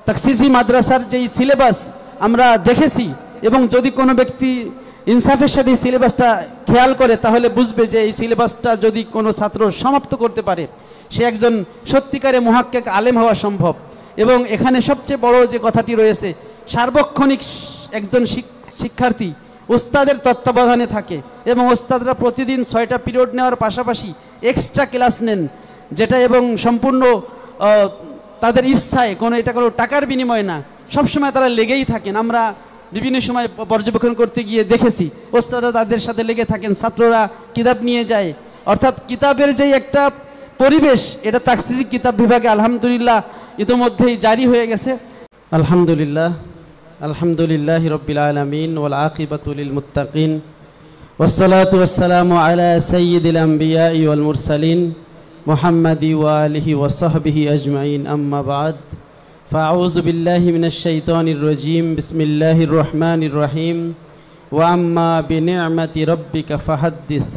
তাকসিসি মাদ্রাসার যেই সিলেবাস আমরা দেখেছি, এবং যদি কোনো ব্যক্তি ইনসাফের সাথে এই সিলেবাসটা খেয়াল করে তাহলে বুঝবে যে এই সিলেবাসটা যদি কোনো ছাত্র সমাপ্ত করতে পারে সে একজন সত্যিকারে মুহাক্কিক আলেম হওয়া সম্ভব। এবং এখানে সবচেয়ে বড় যে কথাটি রয়েছে, সার্বক্ষণিক একজন শিক্ষার্থী ওস্তাদের তত্ত্বাবধানে থাকে এবং ওস্তাদরা প্রতিদিন 6টা পিরিয়ড নেওয়ার পাশাপাশি এক্সট্রা ক্লাস নেন, যেটা এবং সম্পূর্ণ তাদের ইচ্ছায়, এটা কোনো টাকার বিনিময় না, সবসময় তারা লেগেই থাকেন। আমরা বিভিন্ন সময় পর্যবেক্ষণ করতে গিয়ে দেখেছি ওস্তাদরা তাদের সাথে লেগে থাকেন, ছাত্ররা কিতাব নিয়ে যায়, অর্থাৎ কিতাবের যেই একটা পরিবেশ এটা তাকসিসি কিতাব বিভাগে আলহামদুলিল্লাহ ইতিমধ্যেই জারি হয়ে গেছে। আলহামদুলিল্লাহ, আলহামদুলিল্লাহি রাব্বিল আলামিন ওয়াল আকিবাতু লিল মুত্তাকিন ওয়াসসালাতু ওয়াসসালামু আলা সাইয়্যিদিল আমবিয়াই ওয়াল মুরসালিন মুহাম্মাদি ওয়া আলিহি ওয়া সাহবিহি আজমাইন, আম্মা বা'দ। ফাআউযু বিল্লাহি মিনাশ শাইতানির রাজীম, বিসমিল্লাহির রহমানির রহিম। ওয়া আম্মা বিনি'মাতি রাব্বিকা ফাহাদ্দিস।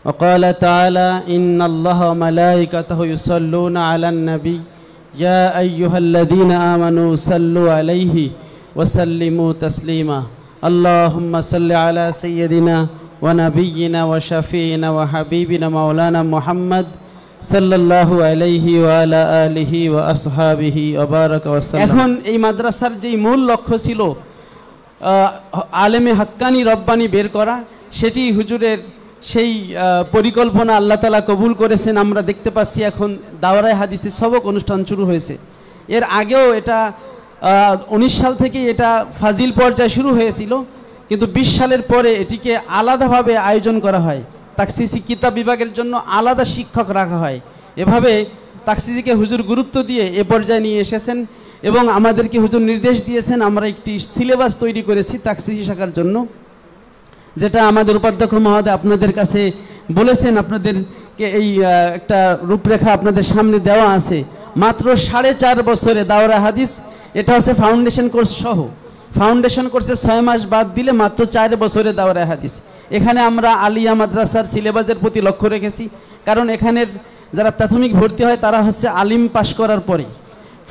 ওয়া ক্বালা তাআলা ইন্নাল্লাহা ওয়া মালাইকাতাহু ইউসাল্লুনা আলান নবী ইয়া আইয়ুহাল্লাযীনা আমানু সাল্লু আলাইহি ওয়া সাল্লিমু তাসলিমা। আল্লাহুম্মা সাল্লি আলা সাইয়্যিদিনা ওয়া নাবিয়্যিনা ওয়া শাফিঈনা ওয়া হাবিবিনা মাওলানা মুহাম্মদ সাল্লাল্লাহু আলাইহি ওয়া আলা আলিহি ওয়া আসহাবিহি ওয়া বারাকা ওয়া সাল্লাম। এখন এই মাদ্রাসার যেই মূল লক্ষ্য ছিল আলেমে হাক্কানি রব্বানি বের করা, সেটি হুজুরের সেই পরিকল্পনা আল্লাহ তাআলা কবুল করেছেন। আমরা দেখতে পাচ্ছি এখন দাওরায়ে হাদিসের সবক অনুষ্ঠান শুরু হয়েছে। এর আগেও এটা 19 সাল থেকে এটা ফাজিল পর্যায়ে শুরু হয়েছিল, কিন্তু 20 সালের পরে এটিকে আলাদাভাবে আয়োজন করা হয়। তাকসিসি কিতাব বিভাগের জন্য আলাদা শিক্ষক রাখা হয়। এভাবে তাকসিসিকে হুজুর গুরুত্ব দিয়ে এ পর্যায়ে নিয়ে এসেছেন এবং আমাদেরকে হুজুর নির্দেশ দিয়েছেন আমরা একটি সিলেবাস তৈরি করেছি তাকসিসি শাখার জন্য, যেটা আমাদের উপাধ্যক্ষ মহোদয় আপনাদের কাছে বলেছেন। আপনাদেরকে এই একটা রূপরেখা আপনাদের সামনে দেওয়া আছে। মাত্র 4.5 বছরে দাওরা হাদিস, এটা হচ্ছে ফাউন্ডেশন কোর্স সহ, ফাউন্ডেশন কোর্সে 6 মাস বাদ দিলে মাত্র 4 বছরে দাওরা হাদিস। এখানে আমরা আলিয়া মাদ্রাসার সিলেবাসের প্রতি লক্ষ্য রেখেছি, কারণ এখানের যারা প্রাথমিক ভর্তি হয় তারা হচ্ছে আলিম পাশ করার পরে,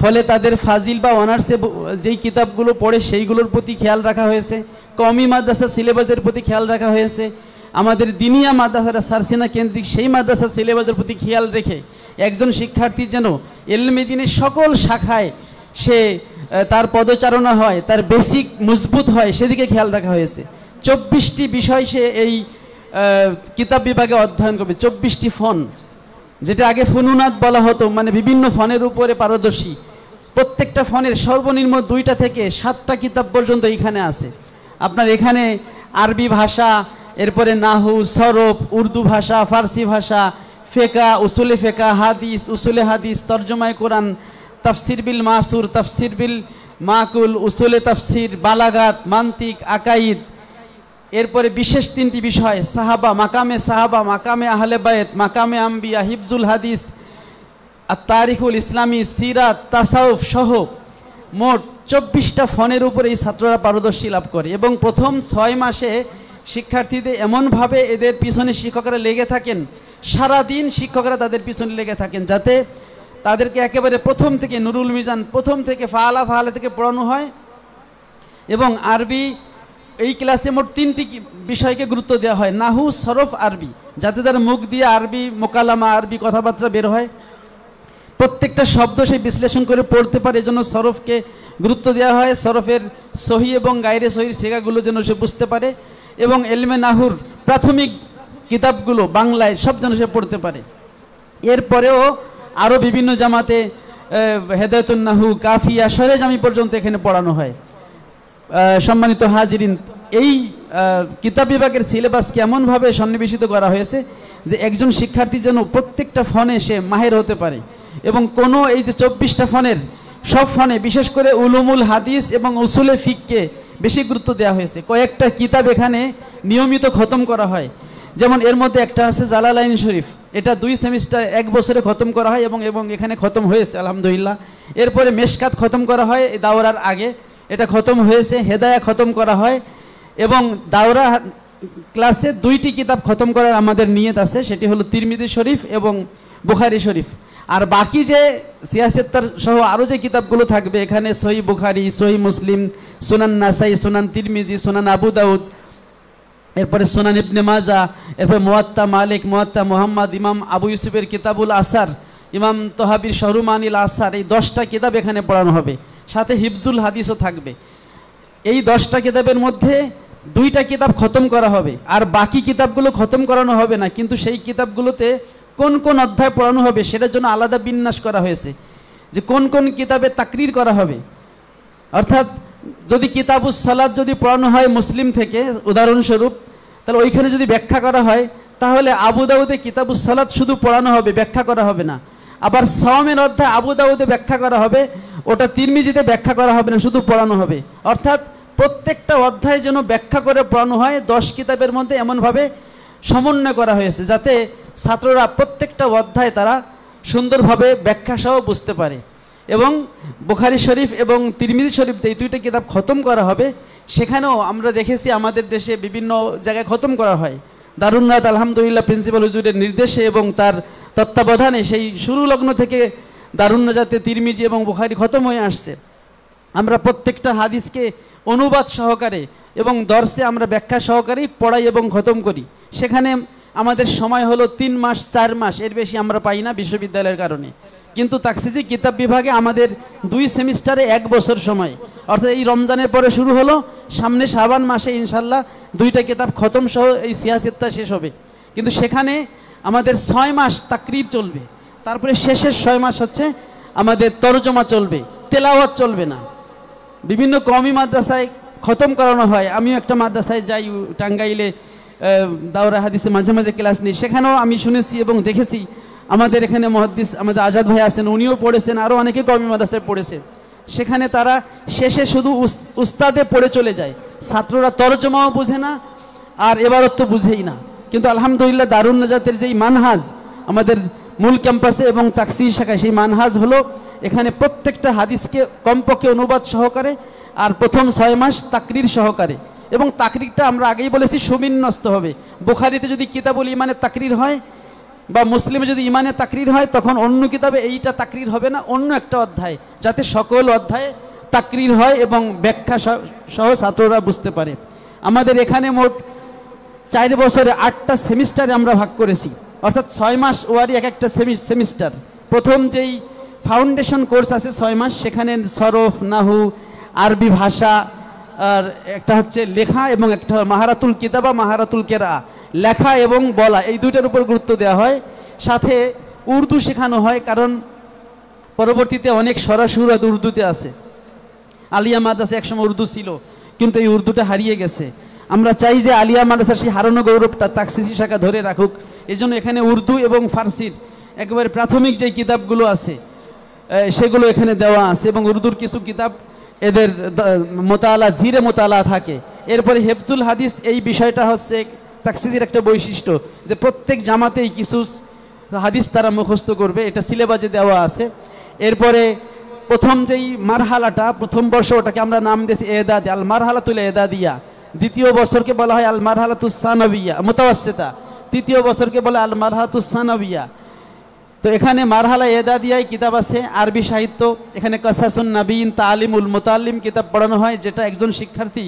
ফলে তাদের ফাজিল বা অনার্সে যেই কিতাবগুলো পড়ে সেইগুলোর প্রতি খেয়াল রাখা হয়েছে। কওমি মাদ্রাসা সিলেবাসের প্রতি খেয়াল রাখা হয়েছে। আমাদের দিনিয়া মাদ্রাসারা সারসিনা কেন্দ্রিক সেই মাদ্রাসা সিলেবাসের প্রতি খেয়াল রেখে একজন শিক্ষার্থী যেন ইলমে দ্বীনের সকল শাখায় সে তার পদচারণা হয়, তার বেসিক মজবুত হয়, সেদিকে খেয়াল রাখা হয়েছে। 24টি বিষয় সে এই কিতাব বিভাগে অধ্যয়ন করবে। 24টি ফন, যেটা আগে ফুনুনাত বলা হতো, মানে বিভিন্ন ফনের উপরে পারদর্শী। প্রত্যেকটা ফনের সর্বনিম্ন 2টা থেকে 7টা কিতাব পর্যন্ত এখানে আছে। আপনার এখানে আরবি ভাষা, এরপরে নাহু, সরফ, উর্দু ভাষা, ফার্সি ভাষা, ফেকা, উসুলে ফেকা, হাদিস, উসুলে হাদিস, তরজমায়ে কোরআন, তাফসির বিল মাসুর, তাফসির বিল মাকুল, উসুলে তাফসির, বালাগাত, মান্তিক, আকাইদ। এরপরে বিশেষ 3টি বিষয়, সাহাবা, মাকামে আহলে বায়ত, মাকামে আম্বিয়া, হিফজুল হাদিস, আর তারিখুল ইসলামী, সিরাত, তাসাউফ সহ মোট 24টা ফনের উপরে এই ছাত্ররা পারদর্শী লাভ করে। এবং প্রথম 6 মাসে শিক্ষার্থীদের এমনভাবে এদের পিছনে শিক্ষকরা লেগে থাকেন, সারাদিন শিক্ষকরা তাদের পিছনে লেগে থাকেন, যাতে তাদেরকে একেবারে প্রথম থেকে নুরুল মিজান প্রথম থেকে ফাআলা থেকে পড়ানো হয়। এবং আরবি এই ক্লাসে মোট 3টি বিষয়কে গুরুত্ব দেওয়া হয়, নাহু, সরফ, আরবি, যাতে তার মুখ দিয়ে আরবি মোকালামা, আরবি কথাবার্তা বের হয়, প্রত্যেকটা শব্দ সে বিশ্লেষণ করে পড়তে পারে, এজন্য সরফকে গুরুত্ব দেওয়া হয়। সরফের সহি এবং গায়রে সহির সেগাগুলো যেন সে বুঝতে পারে, এবং এলমে নাহুর প্রাথমিক কিতাবগুলো বাংলায় সব যেন সে পড়তে পারে। এরপরেও আরও বিভিন্ন জামাতে হেদায়েতুন নাহু, কাফিয়া, শরে জামি পর্যন্ত এখানে পড়ানো হয়। সম্মানিত হাজিরিন, এই কিতাব বিভাগের সিলেবাসকে এমনভাবে সন্নিবেশিত করা হয়েছে যে একজন শিক্ষার্থী যেন প্রত্যেকটা ফনে সে মাহের হতে পারে। এবং কোনো এই যে 24টা ফনের সব ফনে বিশেষ করে উলুমুল হাদিস এবং উসুলে ফিককে বেশি গুরুত্ব দেওয়া হয়েছে। কয়েকটা কিতাব এখানে নিয়মিত খতম করা হয়, যেমন এর মধ্যে একটা আছে জালালাইন শরীফ, এটা 2 সেমিস্টার 1 বছরে খতম করা হয় এবং এখানে খতম হয়েছে আলহামদুলিল্লাহ। এরপরে মেশকাত খতম করা হয় এই দাওরার আগে, এটা খতম হয়েছে। হেদায়া খতম করা হয় এবং দাওরা ক্লাসে 2টি কিতাব খতম করার আমাদের নিয়ত আছে, সেটি হলো তিরমিজি শরীফ এবং বুখারী শরীফ। আর বাকি যে সিয়াসেত্তার সহ আরও যে কিতাবগুলো থাকবে, এখানে সহি বুখারি, সহি মুসলিম, সুনান নাসাই, সুনান তিরমিজি, সুনান আবু দাউদ, এরপরে সুনান ইবনে মাজা, এরপরে মুয়াত্তা মালিক, মুয়াত্তা মুহাম্মদ, ইমাম আবু ইউসুফের কিতাবুল আসার, ইমাম তহাবির শহরুমানিল আসার, এই 10টা কিতাব এখানে পড়ানো হবে। সাথে হিফজুল হাদিসও থাকবে। এই 10টা কিতাবের মধ্যে 2টা কিতাব খতম করা হবে, আর বাকি কিতাবগুলো খতম করানো হবে না। কিন্তু সেই কিতাবগুলোতে কোন কোন অধ্যায় পড়ানো হবে সেটার জন্য আলাদা বিন্যাস করা হয়েছে, যে কোন কোন কিতাবে তাকরির করা হবে। অর্থাৎ যদি কিতাবুস সালাত যদি পড়ানো হয় মুসলিম থেকে উদাহরণস্বরূপ, তাহলে ওইখানে যদি ব্যাখ্যা করা হয়, তাহলে আবু দাউদে কিতাবুস সালাত শুধু পড়ানো হবে, ব্যাখ্যা করা হবে না। আবার সাওমের অধ্যায় আবু দাউদে ব্যাখ্যা করা হবে, ওটা তিরমিজিতে ব্যাখ্যা করা হবে না, শুধু পড়ানো হবে। অর্থাৎ প্রত্যেকটা অধ্যায় যেন ব্যাখ্যা করে পড়ানো হয় 10 কিতাবের মধ্যে, এমনভাবে সমন্বয় করা হয়েছে যাতে ছাত্ররা প্রত্যেকটা অধ্যায় তারা সুন্দরভাবে ব্যাখ্যা সহ বুঝতে পারে। এবং বুখারী শরীফ এবং তিরমিজি শরীফ যে 2টা কিতাব খতম করা হবে, সেখানেও আমরা দেখেছি আমাদের দেশে বিভিন্ন জায়গায় খতম করা হয়। দারুন নাত আলহামদুলিল্লাহ প্রিন্সিপাল হুজুরের নির্দেশে এবং তার তত্ত্বাবধানে সেই শুরু লগ্ন থেকে দারুন নাজাতে তিরমিজি এবং বুখারী খতম হয়ে আসছে। আমরা প্রত্যেকটা হাদিসকে অনুবাদ সহকারে এবং দর্শে আমরা ব্যাখ্যা সহকারেই পড়াই এবং খতম করি। সেখানে আমাদের সময় হলো 3 মাস 4 মাস, এর বেশি আমরা পাই না বিশ্ববিদ্যালয়ের কারণে। কিন্তু তাকসিসি কিতাব বিভাগে আমাদের 2 সেমিস্টারে 1 বছর সময়, অর্থাৎ এই রমজানের পরে শুরু হলো, সামনে শাবান মাসে ইনশাল্লাহ 2টা কিতাব খতম সহ এই সিয়াসিত্তা শেষ হবে। কিন্তু সেখানে আমাদের 6 মাস তাকরির চলবে, তারপরে শেষের 6 মাস হচ্ছে আমাদের তরজমা চলবে, তেলাওয়াত চলবে না। বিভিন্ন কওমি মাদ্রাসায় খতম করানো হয়। আমিও একটা মাদ্রাসায় যাই টাঙ্গাইলে, দাওরা হাদিসে মাঝে মাঝে ক্লাস নিই। সেখানেও আমি শুনেছি এবং দেখেছি, আমাদের এখানে মুহাদ্দিস আমাদের আজাদ ভাই আছেন, উনিও পড়েছেন, আরও অনেকে কওমি মাদ্রাসায় পড়েছে। সেখানে তারা শেষে শুধু উস্তাদে পড়ে চলে যায়, ছাত্ররা তরজমাও বুঝে না আর এবারত তো বুঝেই না। কিন্তু আলহামদুলিল্লাহ দারুন নাজাতের যেই মানহাজ আমাদের মূল ক্যাম্পাসে এবং তাকসির শাখায়, সেই মানহাজ হলো এখানে প্রত্যেকটা হাদিসকে কমপক্ষে অনুবাদ সহকারে আর প্রথম 6 মাস তাকরির সহকারে। এবং তাকরিরটা আমরা আগেই বলেছি সুবিন্যস্ত হবে। বুখারীতে যদি কিতাবুল ইমানের তাকরির হয় বা মুসলিমে যদি ইমানের তাকরির হয়, তখন অন্য কিতাবে এইটা তাকরির হবে না, অন্য একটা অধ্যায়, যাতে সকল অধ্যায়ে তাকরির হয় এবং ব্যাখ্যা সহ ছাত্ররা বুঝতে পারে। আমাদের এখানে মোট 4 বছরে 8টা সেমিস্টারে আমরা ভাগ করেছি, অর্থাৎ 6 মাস ওয়ারি এক একটা সেমিস্টার। প্রথম যেই ফাউন্ডেশন কোর্স আছে 6 মাস, সেখানে সরফ, নাহু, আরবি ভাষা, আর একটা হচ্ছে লেখা এবং একটা মাহারাতুল কিতাবা, মাহারাতুল কেরা, লেখা এবং বলা, এই 2টার উপর গুরুত্ব দেওয়া হয়। সাথে উর্দু শেখানো হয়, কারণ পরবর্তীতে অনেক সরাসুরাত উর্দুতে আছে। আলিয়া মাদ্রাসা একসময় উর্দু ছিল, কিন্তু এই উর্দুটা হারিয়ে গেছে। আমরা চাই যে আলিয়া মাদ্রাসার সেই হারানো গৌরবটা তাকসিসি শাখা ধরে রাখুক। এই জন্য এখানে উর্দু এবং ফার্সির একেবারে প্রাথমিক যে কিতাবগুলো আছে সেগুলো এখানে দেওয়া আছে, এবং উর্দুর কিছু কিতাব এদের মোতালা, জিরে মোতালা থাকে। এরপরে হেফজুল হাদিস, এই বিষয়টা হচ্ছে তাকসিসির একটা বৈশিষ্ট্য, যে প্রত্যেক জামাতেই কিছু হাদিস তারা মুখস্থ করবে, এটা সিলেবাসে দেওয়া আছে। এরপরে প্রথম যেই মারহালাটা, প্রথম বর্ষ, ওটাকে আমরা নাম দিয়েছি এদাদ, আল মারহালাতুল এদাদিয়া। দ্বিতীয় বছরকে বলা হয় আল মারহালাতুস সানাবিয়া মুতাওয়াসসিতা, তৃতীয় বছরকে বলে আল মারহালাতুস সানাবিয়া। তো এখানে মারহালা এদাদিয়ায় কিতাব আছে, আরবি সাহিত্য, এখানে কাসাসুন নাবিয়িন, তালিমুল মুতাল্লিম কিতাব পড়ানো হয়, যেটা একজন শিক্ষার্থী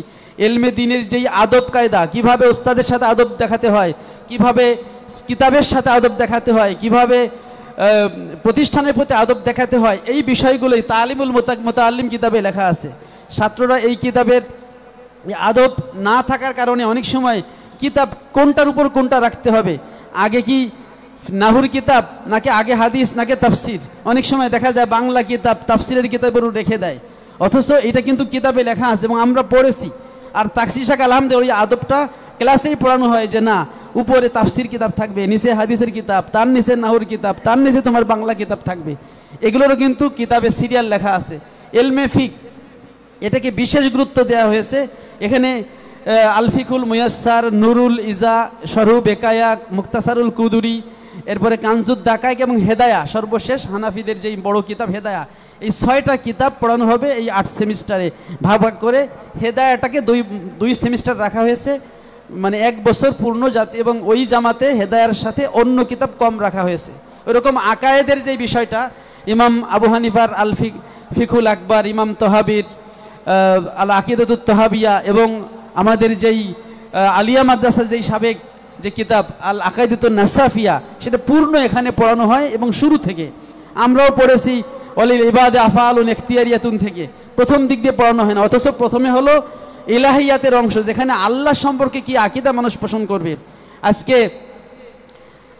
এলমে দ্বীনের যেই আদব কায়দা, কিভাবে ওস্তাদের সাথে আদব দেখাতে হয়, কিভাবে কিতাবের সাথে আদব দেখাতে হয়, কিভাবে প্রতিষ্ঠানের প্রতি আদব দেখাতে হয়, এই বিষয়গুলোই তালিমুল মুতাল্লিম কিতাবে লেখা আছে। ছাত্ররা এই কিতাবের আদব না থাকার কারণে অনেক সময় কিতাব কোনটার উপর কোনটা রাখতে হবে, আগে কি নাহুর কিতাব নাকি আগে হাদিস নাকি তাফসির, অনেক সময় দেখা যায় বাংলা কিতাব তাফসিরের কিতাবের উপর রেখে দেয়, অথচ এটা কিন্তু কিতাবে লেখা আছে এবং আমরা পড়েছি। আর তাকসির শাখা আলহামদুলিল্লাহ ওই আদবটা ক্লাসেই পড়ানো হয়, যে না, উপরে তাফসির কিতাব থাকবে, নিচে হাদিসের কিতাব, তার নিচে নাহুর কিতাব, তার নিচে তোমার বাংলা কিতাব থাকবে। এগুলোরও কিন্তু কিতাবে সিরিয়াল লেখা আছে। এলমে ফিক, এটাকে বিশেষ গুরুত্ব দেওয়া হয়েছে। এখানে আলফিকুল মুয়াসসার, নুরুল ইজা, শরহু বেকায়া, মুক্তাসারুল কুদুরি, এরপরে কানজুদ দাকাইক এবং হেদায়া, সর্বশেষ হানাফিদের যেই বড় কিতাব হেদায়া, এই 6টা কিতাব পড়ানো হবে এই 8 সেমিস্টারে ভাগ ভাগ করে। হেদায়াটাকে দুই সেমিস্টার রাখা হয়েছে, মানে 1 বছর পূর্ণ জাতি, এবং ওই জামাতে হেদায়ার সাথে অন্য কিতাব কম রাখা হয়েছে। ওরকম আকায়েদের যে বিষয়টা, ইমাম আবু হানিফার আল ফিকুল আকবর, ইমাম তহাবির আল আকিদাতুত তহাবিয়া, এবং আমাদের যেই আলিয়া মাদ্রাসা যেই সাবেক যে কিতাব আল আকাইদাতুন নাসাফিয়া, সেটা পূর্ণ এখানে পড়ানো হয় এবং শুরু থেকে। আমরাও পড়েছি ওয়ালিল ইবাদে আফআলুন ইখতিয়ারিয়াতুন থেকে, প্রথম দিক দিয়ে পড়ানো হয় না, অথচ প্রথমে হলো ইলাহিয়াতের অংশ, যেখানে আল্লাহ সম্পর্কে কি আকীদা মানুষ পোষণ করবে। আজকে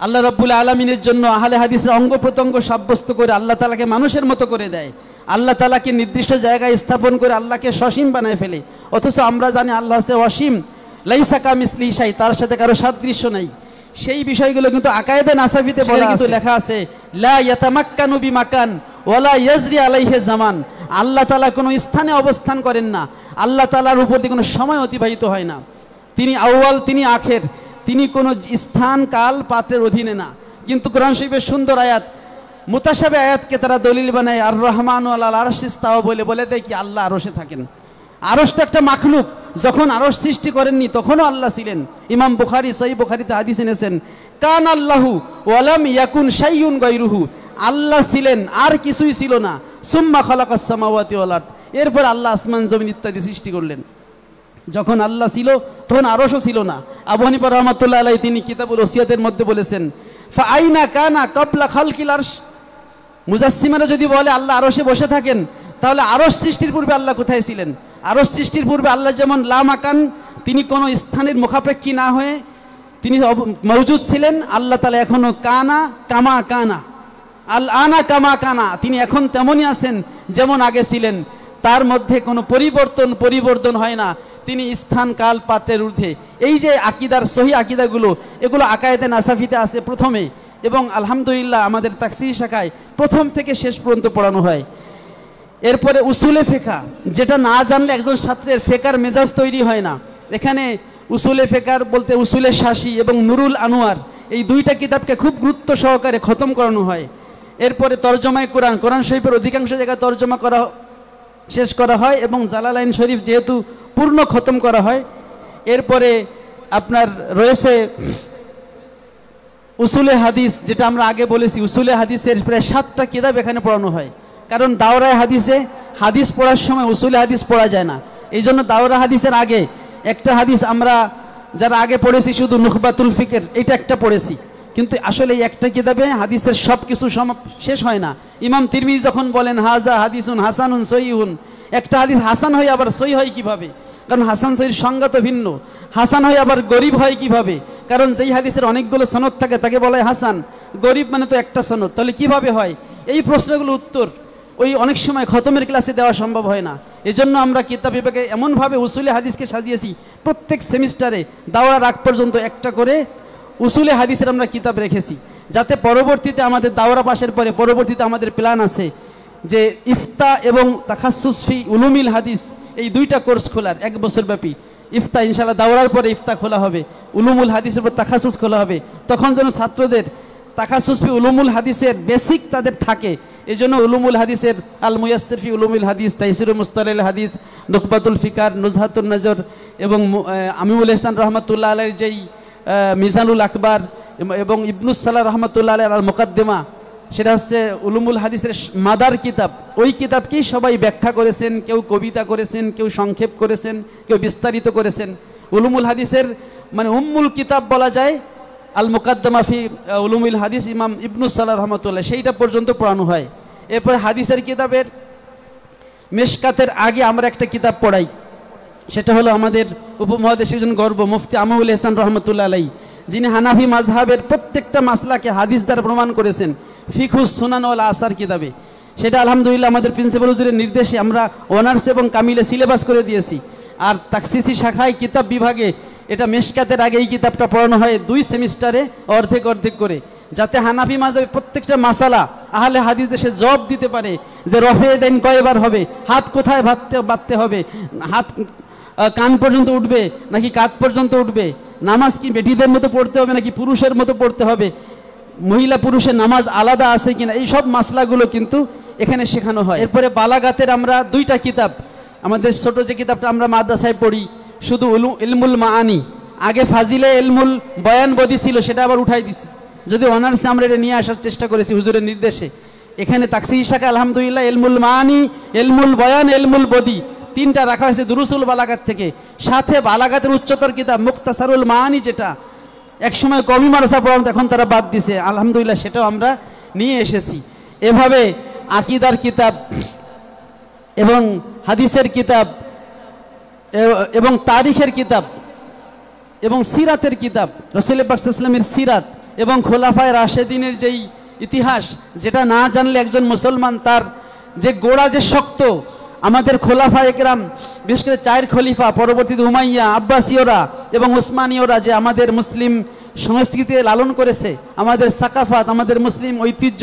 আল্লাহ রাব্বুল আলামিনের জন্য আহলে হাদিসের অঙ্গ প্রত্যঙ্গ সাব্যস্ত করে আল্লাহ তাআলাকে মানুষের মতো করে দেয়, আল্লাহ তাআলাকে নির্দিষ্ট জায়গায় স্থাপন করে আল্লাহকে সসীম বানায় ফেলে, অথচ আমরা জানি আল্লাহ হচ্ছে অসীম, লাইসা কামিসলিহি শাই, তার সাথে কারো সাদৃশ্য নাই। সেই বিষয়গুলো কিন্তু আকায়েদে নাসাফিতে বলা কিন্তু লেখা আছে, লা ইয়াতামাক্কানু বিমাকান ওয়ালা ইয়াজরি আলাইহি জামান। আল্লাহ তাআলা কোনো স্থানে অবস্থান করেন না, আল্লাহ তাআলার উপর দিয়ে কোনো সময় অতিবাহিত হয় না। তিনি আউয়াল, তিনি আখের, তিনি কোনো স্থান কাল পাত্রের অধীনে না। কিন্তু কোরআন শরীফের সুন্দর আয়াত, মুতাশাবিহ আয়াতকে তারা দলিল বানায় আর রহমানু আলাল আরশি ইস্তাওয়া বলে দেয় কি আল্লাহ আরশে থাকেন। আরশ তো একটা মাখলুক, যখন আরশ সৃষ্টি করেননি তখনও আল্লাহ ছিলেন। ইমাম বুখারী সহিহ বুখারীতে হাদিস এনেছেন, কান আল্লাহু ওয়ালাম ইয়াকুন শাইউন গায়রুহু, আল্লাহ ছিলেন আর কিছুই ছিল না, সুম্মা খালাকাস সামাওয়াতি ওয়াল আরদ, এরপর আল্লাহ আসমান জমিন ইত্যাদি সৃষ্টি করলেন। যখন আল্লাহ ছিল তখন আরশও ছিল না। আবু হানিফা রাহমাতুল্লাহ আলাইহি তিনি কিতাবুল ওসিয়াতের মধ্যে বলেছেন, ফা আইনা কানা ক্বাবলা খালকিল আরশ। মুজাসসিমারা যদি বলে আল্লাহ আরশে বসে থাকেন, তাহলে আরশ সৃষ্টির পূর্বে আল্লাহ কোথায় ছিলেন? আরশ সৃষ্টির পূর্বে আল্লাহ যেমন লা মাকান, তিনি কোনো স্থানের মুখাপেক্ষী না হয়ে তিনি মওজুদ ছিলেন, আল্লাহ তাআলা এখনো কানা কামা কানা, আল আনা কামা কানা, তিনি এখন তেমনই আছেন যেমন আগে ছিলেন, তার মধ্যে কোনো পরিবর্তন হয় না, তিনি স্থান কাল পাত্রের ঊর্ধ্বে। এই যে আকীদার সহি আকীদাগুলো, এগুলো আকায়েদে নাসাফিতে আছে প্রথমে, এবং আলহামদুলিল্লাহ আমাদের তাফসীর শাখায় প্রথম থেকে শেষ পর্যন্ত পড়ানো হয়। এরপরে উসুলে ফিকহ, যেটা না জানলে একজন ছাত্রের ফিকহের মেজাজ তৈরি হয় না। এখানে উসুলে ফিকহ বলতে উসুলে শাসি এবং নুরুল আনোয়ার, এই দুইটা কিতাবকে খুব গুরুত্ব সহকারে খতম করানো হয়। এরপরে তরজমায়ে কোরআন, কোরআন শরীফের অধিকাংশ জায়গায় তরজমা করা শেষ করা হয়, এবং জালালাইন শরীফ যেহেতু পূর্ণ খতম করা হয়। এরপরে আপনার রয়েছে উসুলে হাদিস, যেটা আমরা আগে বলেছি, উসুলে হাদিসের প্রায় 7টা কিতাব এখানে পড়ানো হয়। কারণ দাওরায়ে হাদিসে হাদিস পড়ার সময় উসুলে হাদিস পড়া যায় না, এই জন্য দাওরা হাদিসের আগে একটা হাদিস আমরা যারা আগে পড়েছি শুধু নুখবাতুল ফিকর, এটা একটা পড়েছি, কিন্তু আসলে এই একটা কিতাবে হাদিসের সব কিছু শেষ হয় না। ইমাম তিরমিজি যখন বলেন হাজা হাদিসুন হাসানুন সহিহুন, একটা হাদিস হাসান হয় আবার সহি হয় কিভাবে? কারণ হাসান সহির সংজ্ঞা তো ভিন্ন। হাসান হয় আবার গরিব হয় কিভাবে? কারণ যেই হাদিসের অনেকগুলো সনদ থাকে তাকে বলা হয় হাসান, গরিব মানে তো একটা সনদ, তাহলে কিভাবে হয়? এই প্রশ্নগুলো উত্তর ওই অনেক সময় খতমের ক্লাসে দেওয়া সম্ভব হয় না। এজন্য আমরা কিতাব বিভাগে এমনভাবে উসুলে হাদিসকে সাজিয়েছি, প্রত্যেক সেমিস্টারে দাওরার আগ পর্যন্ত একটা করে উসুলে হাদিসের আমরা কিতাব রেখেছি, যাতে পরবর্তীতে আমাদের দাওরা পাশের পরে পরবর্তীতে আমাদের প্ল্যান আছে যে ইফতা এবং তাখাসসুস ফি উলুমিল হাদিস, এই দুইটা কোর্স খোলার 1 বছর ব্যাপী। ইফতা ইনশাআল্লাহ দাওরার পরে ইফতা খোলা হবে, উলুমুল হাদিসের উপর তাখাসসুস খোলা হবে, তখন যেন ছাত্রদের তাখাসসুস ফি উলুমুল হাদিসের বেসিক তাদের থাকে। এই জন্য উলুমুল হাদিসের আল মুয়াসসির ফি উলুমিল হাদিস, তাইসিরুল মুস্তালাহিল হাদিস, নুকবাতুল ফিকার, নুজহাতুন নজর, এবং আমিউল ইহসান রহমাতুল্লাহ আলাইহির যেই মিজানুল আকবার এবং ইবনুস সালাহ রহমাতুল্লাহ আলাইহির আল মুকাদ্দিমা, সেটা হচ্ছে উলুমুল হাদিসের মাদার কিতাব। ওই কিতাবকেই সবাই ব্যাখ্যা করেছেন, কেউ কবিতা করেছেন, কেউ সংক্ষেপ করেছেন, কেউ বিস্তারিত করেছেন। উলুমুল হাদিসের মানে উম্মুল কিতাব বলা যায় আল মুকাদ্দামা ফি উলুমুল হাদিস, ইমাম ইবনুস সালাহ রহমাতুল্লাহ, সেইটা পর্যন্ত পড়ানো হয়। এরপর হাদিসের কিতাবের মেশকাতের আগে আমরা একটা কিতাব পড়াই, সেটা হলো আমাদের উপমহাদেশের জন্য গর্ব মুফতি আমিউল ইহসান রহমাতুল্লাহ আলাইহি, যিনি হানাফি মাযহাবের প্রত্যেকটা মাসলাকে হাদিস দ্বারা প্রমাণ করেছেন ফিকহুস সুনান ওয়াল আসার কিতাবে। সেটা আলহামদুলিল্লাহ আমাদের প্রিন্সিপাল হুজুরের নির্দেশে আমরা অনার্স এবং কামিলে সিলেবাস করে দিয়েছি। আর তাকসিসি শাখায় কিতাব বিভাগে এটা মেশকাতের আগে এই কিতাবটা পড়ানো হয় 2 সেমিস্টারে অর্ধেক করে, যাতে হানাফি মাযহাবের প্রত্যেকটা মাসালা আহলে হাদিস দেশে জবাব দিতে পারে যে রফে দেন কয়বার হবে, হাত কোথায় বাঁধতে হবে, হাত কান পর্যন্ত উঠবে নাকি কাঁধ পর্যন্ত উঠবে, নামাজ কি বেটিদের মতো পড়তে হবে নাকি পুরুষের মতো পড়তে হবে, মহিলা পুরুষের নামাজ আলাদা আছে কিনা, এই সব মাসলাগুলো কিন্তু এখানে শেখানো হয়। এরপরে বালাগাতের আমরা 2টা কিতাব, আমাদের ছোট যে কিতাবটা আমরা মাদ্রাসায় পড়ি শুধু ইলমুল মাআনি, আগে ফাজিলে ইলমুল বয়ান বদি ছিল, সেটা আবার উঠাই দিছি। যদি অনার্সে আমরা এটা নিয়ে আসার চেষ্টা করেছি হুজুরের নির্দেশে। এখানে তাকসির শাখা আলহামদুলিল্লাহ এলমুল মানি, এলমুল বয়ান, এলমুল বদি তিনটা রাখা হয়েছে দুরুসুল বালাগাত থেকে। সাথে বালাগাতের উচ্চতর কিতাব মুখতাসারুল মানি, যেটা একসময় কমি মাদ্রাসা পড়ানো, এখন তারা বাদ দিছে, আলহামদুলিল্লাহ সেটাও আমরা নিয়ে এসেছি। এভাবে আকিদার কিতাব এবং হাদিসের কিতাব এবং তারিখের কিতাব এবং সিরাতের কিতাব, রাসূল পাক সাল্লাল্লাহু আলাইহি ওয়াসাল্লামের সিরাত এবং খোলাফায়ে রাশেদিনের যেই ইতিহাস, যেটা না জানলে একজন মুসলমান তার যে গোড়া যে শক্ত, আমাদের খোলাফায়ে কেরাম বিশেষ করে 4 খলিফা, পরবর্তীতে উমাইয়া, আব্বাসীয়রা এবং উসমানীয়রা যে আমাদের মুসলিম সংস্কৃতি লালন করেছে, আমাদের সাকাফাত, আমাদের মুসলিম ঐতিহ্য,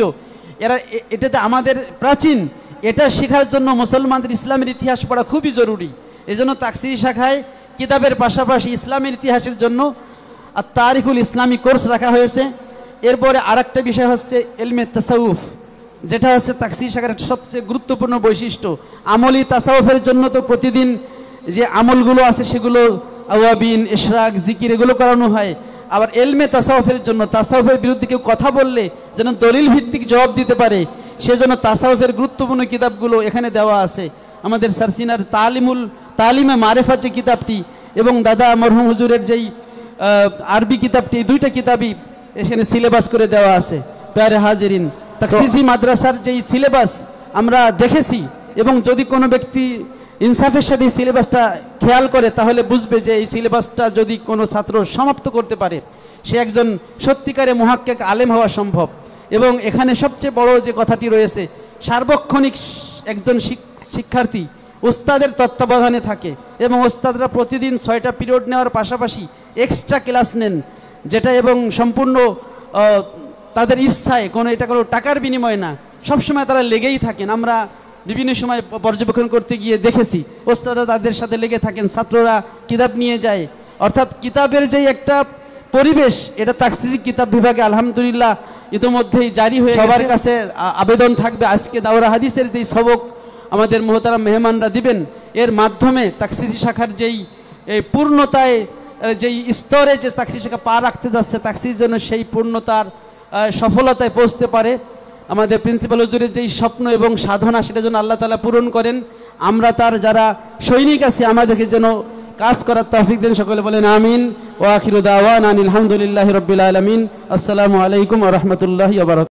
এরা এটাতে আমাদের প্রাচীন, এটা শেখার জন্য মুসলমানদের ইসলামের ইতিহাস পড়া খুবই জরুরি। এই জন্য তাকসির শাখায় কিতাবের পাশাপাশি ইসলামের ইতিহাসের জন্য আর তারিখুল ইসলামী কোর্স রাখা হয়েছে। এরপরে আরেকটা বিষয় হচ্ছে ইলমে তাসাউফ, যেটা হচ্ছে তাকসির শাখার একটা সবচেয়ে গুরুত্বপূর্ণ বৈশিষ্ট্য। আমলি তাসাউফের জন্য তো প্রতিদিন যে আমলগুলো আছে সেগুলো আওয়াবিন, ইশরাক, জিকির এগুলো করানো হয়। আবার ইলমে তাসাউফের জন্য, তাসাউফের বিরুদ্ধে কেউ কথা বললে যেন দলিল ভিত্তিক জবাব দিতে পারে, সেজন্য তাসাউফের গুরুত্বপূর্ণ কিতাবগুলো এখানে দেওয়া আছে। আমাদের সারসিনার তালিমে মারেফাত যে কিতাবটি এবং দাদা মরহুম হুজুরের যেই আরবি কিতাবটি, এই দুইটা কিতাবই এখানে সিলেবাস করে দেওয়া আছে। প্যারে হাজিরিন, তাকসিসি মাদ্রাসার যেই সিলেবাস আমরা দেখেছি, এবং যদি কোনো ব্যক্তি ইনসাফের সাথে সিলেবাসটা খেয়াল করে তাহলে বুঝবে যে এই সিলেবাসটা যদি কোনো ছাত্র সমাপ্ত করতে পারে সে একজন সত্যিকারে মুহাক্কিক আলেম হওয়া সম্ভব। এবং এখানে সবচেয়ে বড় যে কথাটি রয়েছে, সার্বক্ষণিক একজন শিক্ষার্থী ওস্তাদের তত্ত্বাবধানে থাকে এবং ওস্তাদরা প্রতিদিন 6টা পিরিয়ড নেওয়ার পাশাপাশি এক্সট্রা ক্লাস নেন, যেটা এবং সম্পূর্ণ তাদের ইচ্ছায়, এটা কোনো টাকার বিনিময় না, সবসময় তারা লেগেই থাকেন। আমরা বিভিন্ন সময় পর্যবেক্ষণ করতে গিয়ে দেখেছি ওস্তাদরা তাদের সাথে লেগে থাকেন, ছাত্ররা কিতাব নিয়ে যায়। অর্থাৎ কিতাবের যেই একটা পরিবেশ, এটা তাকসিসি কিতাব বিভাগে আলহামদুলিল্লাহ ইতোমধ্যেই জারি হয়ে সবার কাছে আবেদন থাকবে, আজকে দাওরা হাদিসের যেই সবক আমাদের মোহতারাম মেহমানরা দিবেন, এর মাধ্যমে তাকসিসি শাখার যেই পূর্ণতায়, যেই স্তরে যে তাকসিসি শাখা পা রাখতে যাচ্ছে, তাকসির জন্য সেই পূর্ণতার সফলতায় পৌঁছতে পারে। আমাদের প্রিন্সিপাল হুজুরের যেই স্বপ্ন এবং সাধনা, সেটা যেন আল্লাহ তাআলা পূরণ করেন। আমরা তার যারা সৈনিক আছি আমাদেরকে যেন কাজ করার তৌফিক দেন। সকলে বলেন আমিন। ওয়া আখিরু দাওয়ানা আলহামদুলিল্লাহি রাব্বিল আলামিন। আসসালামু আলাইকুম ওয়া রাহমাতুল্লাহি ওয়া বারাকাতুহু।